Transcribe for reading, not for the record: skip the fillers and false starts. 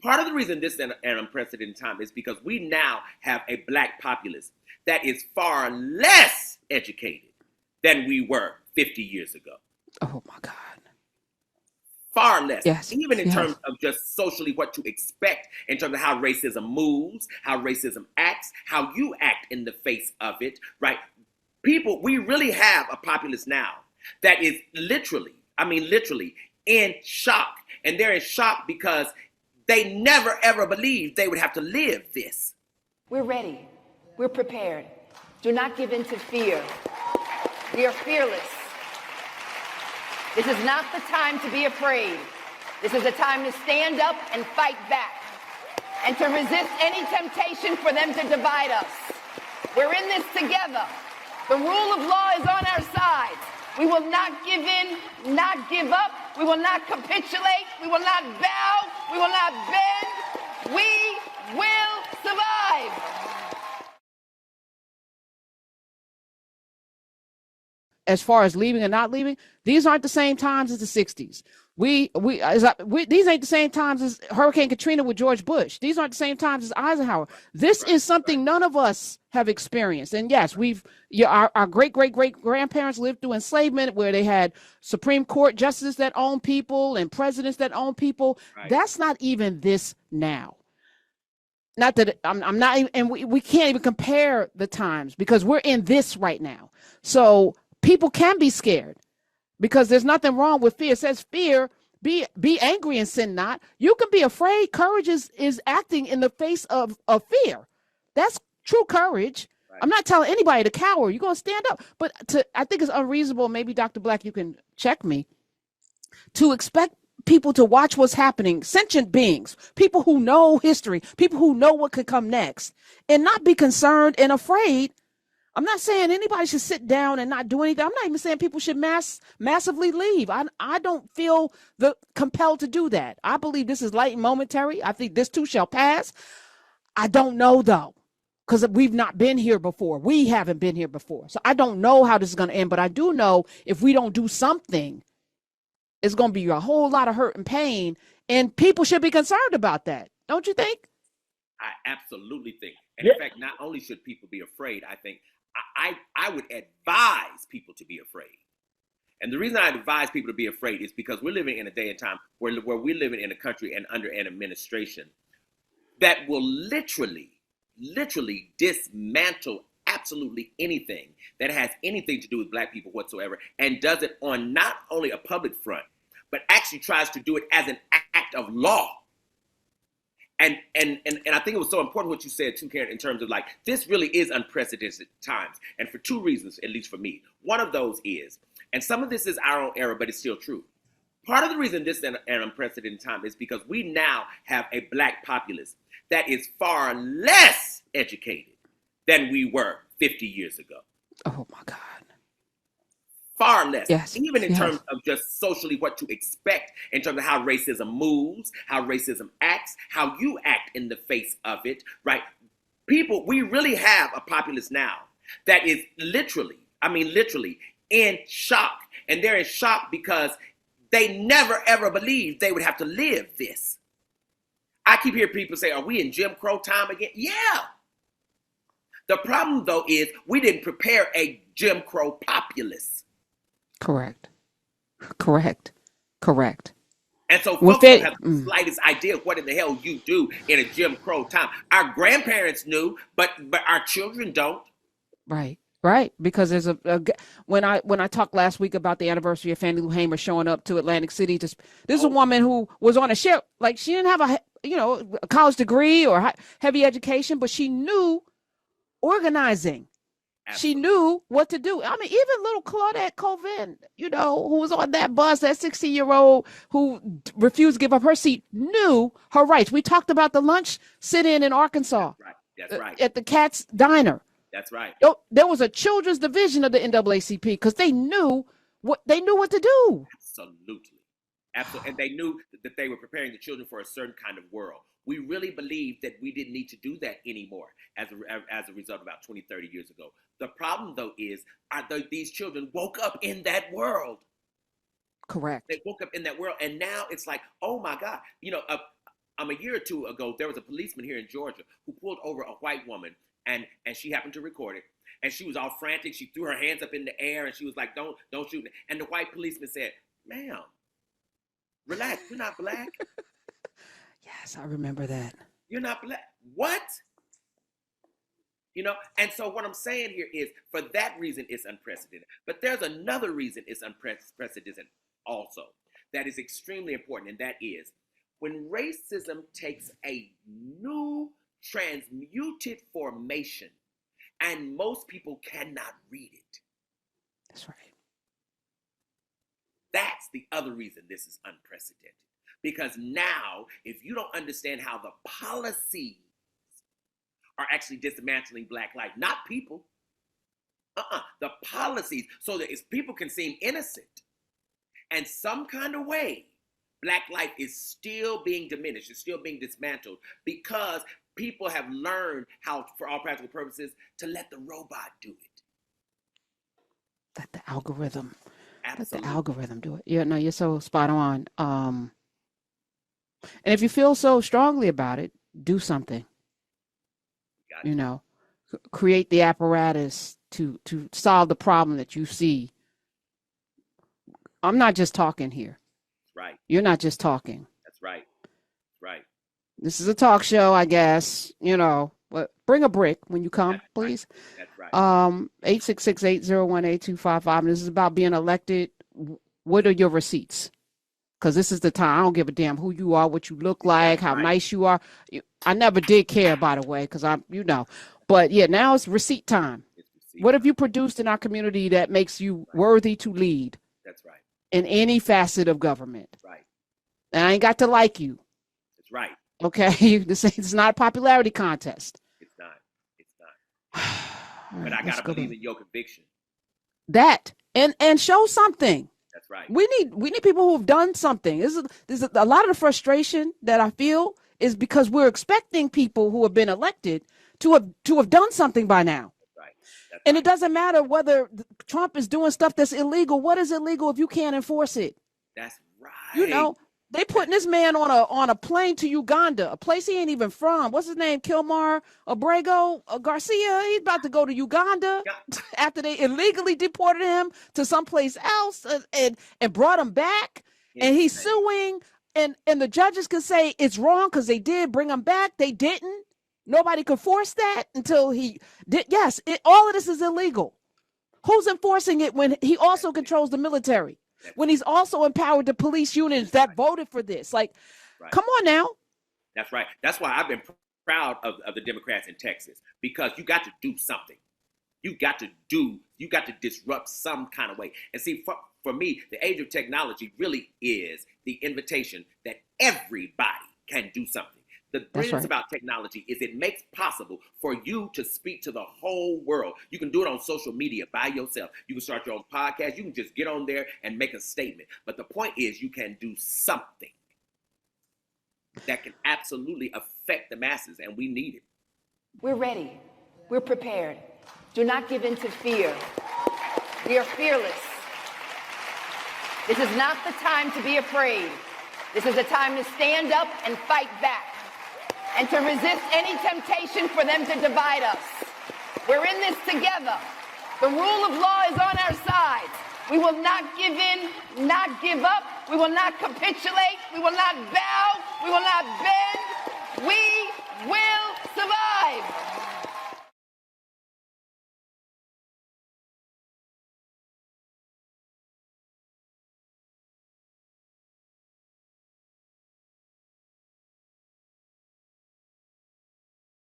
Part of the reason this is an unprecedented time is because we now have a black populace that is far less educated than we were 50 years ago. Oh my God. Far less, Yes. even in terms Yes. of just socially what to expect in terms of how racism moves, how racism acts, how you act in the face of it, right? People, we really have a populace now that is literally, I mean, literally in shock. And they're in shock because they never ever believed they would have to live this. We're ready. We're prepared. Do not give in to fear. We are fearless. This is not the time to be afraid. This is a time to stand up and fight back and to resist any temptation for them to divide us. We're in this together. The rule of law is on our side. We will not give in, not give up. We will not capitulate. We will not bow. We will not bend. We will survive. As far as leaving and not leaving, these aren't the same times as the 60s. These ain't the same times as Hurricane Katrina with George Bush. These aren't the same times as Eisenhower. This is something none of us have experienced. And yes, our great grandparents lived through enslavement, where they had Supreme Court justices that own people and presidents that own people. Right. That's not even this now. Not that I'm not even, and we can't even compare the times because we're in this right now. So people can be scared because there's nothing wrong with fear. It says fear, be angry and sin not. You can be afraid. Courage is acting in the face of fear. That's true courage. Right. I'm not telling anybody to cower. You're going to stand up. But I think it's unreasonable, maybe Dr. Black, you can check me, to expect people to watch what's happening, sentient beings, people who know history, people who know what could come next, and not be concerned and afraid. I'm not saying anybody should sit down and not do anything. I'm not even saying people should massively leave. I don't feel compelled to do that. I believe this is light and momentary. I think this too shall pass. I don't know though, because we've not been here before. We haven't been here before. So I don't know how this is going to end, but I do know if we don't do something, it's going to be a whole lot of hurt and pain, and people should be concerned about that. Don't you think? I absolutely think. And in fact, not only should people be afraid, I think I would advise people to be afraid. And the reason I advise people to be afraid is because we're living in a day and time where we're living in a country and under an administration that will literally dismantle absolutely anything that has anything to do with black people whatsoever, and does it on not only a public front, but actually tries to do it as an act of law. And I think it was so important what you said too, Karen, in terms of like, this really is unprecedented times. And for two reasons, at least for me. One of those is, and some of this is our own error, but it's still true. Part of the reason this is an unprecedented time is because we now have a black populace that is far less educated than we were 50 years ago. Oh my God. Far less. Yes. Even in terms of just socially what to expect in terms of how racism moves, how racism acts, how you act in the face of it, right? People, we really have a populace now that is literally in shock. And they're in shock because they never ever believed they would have to live this. I keep hearing people say, are we in Jim Crow time again? Yeah. The problem, though, is we didn't prepare a Jim Crow populace. Correct. And so folks don't have the slightest idea what in the hell you do in a Jim Crow time. Our grandparents knew, but our children don't. Right. Because there's when I talked last week about the anniversary of Fannie Lou Hamer showing up to Atlantic City, this is a woman who was on a ship, like she didn't have a college degree or heavy education, but she knew organizing. Absolutely. She knew what to do. I mean, even little Claudette Colvin, who was on that bus, that 16-year-old who refused to give up her seat, knew her rights. We talked about the lunch sit-in in Arkansas. That's right. At the Cat's Diner. That's right. There was a children's division of the NAACP because they knew what to do. Absolutely. And they knew that they were preparing the children for a certain kind of world. We really believed that we didn't need to do that anymore as a result about 20, 30 years ago. The problem, though, is these children woke up in that world. Correct. They woke up in that world, and now it's like, oh, my God. A year or two ago, there was a policeman here in Georgia who pulled over a white woman, and she happened to record it. And she was all frantic. She threw her hands up in the air, and she was like, don't shoot me. And the white policeman said, ma'am, relax, you're not black. Yes, I remember that. You're not black. What? You know, and so what I'm saying here is, for that reason, it's unprecedented. But there's another reason it's unprecedented also that is extremely important, and that is when racism takes a new transmuted formation and most people cannot read it. That's right. That's the other reason this is unprecedented. Because now, if you don't understand how the policies are actually dismantling Black life, not people, the policies, so that if people can seem innocent, and some kind of way, Black life is still being diminished, it's still being dismantled, because people have learned how, for all practical purposes, to let the robot do it. Let the algorithm. Absolutely. Let the algorithm do it. Yeah, no, you're so spot on. And if you feel so strongly about it, do something. You know, create the apparatus to solve the problem that you see. I'm not just talking here. Right. You're not just talking. That's right. Right. This is a talk show, I guess, you know, but bring a brick when you come, That's please. Right. That's right. 866-801-8255. This is about being elected. What are your receipts? Because this is the time. I don't give a damn who you are, what you look like, how nice you are. I never did care, by the way, because I'm, you know. But yeah, now it's receipt time. What have you produced in our community that makes you worthy to lead? That's right. In any facet of government. Right. And I ain't got to like you. That's right. Okay, this is not a popularity contest. It's not. It's not. But I gotta believe in your conviction. That and show something. That's right. We need people who have done something. This is a lot of the frustration that I feel is because we're expecting people who have been elected to have done something by now. That's right. That's and right. It doesn't matter whether Trump is doing stuff that's illegal. What is illegal if you can't enforce it? That's right. You know, they putting this man on a plane to Uganda, a place he ain't even from. What's his name? Kilmar Abrego Garcia. He's about to go to Uganda after they illegally deported him to someplace else and brought him back. And he's suing. And the judges can say it's wrong because they did bring him back. They didn't. Nobody could force that until he did. Yes, all of this is illegal. Who's enforcing it when he also controls the military? When he's also empowered the police unions that voted for this? Like, come on now. That's right. That's why I've been proud of the Democrats in Texas, because you got to do something. You got to disrupt some kind of way. And see, for me, the age of technology really is the invitation that everybody can do something. The brilliance about technology is it makes possible for you to speak to the whole world. You can do it on social media by yourself. You can start your own podcast. You can just get on there and make a statement. But the point is, you can do something that can absolutely affect the masses, and we need it. We're ready. We're prepared. Do not give in to fear. We are fearless. This is not the time to be afraid. This is a time to stand up and fight back, and to resist any temptation for them to divide us. We're in this together. The rule of law is on our side. We will not give in, not give up. We will not capitulate. We will not bow. We will not bend.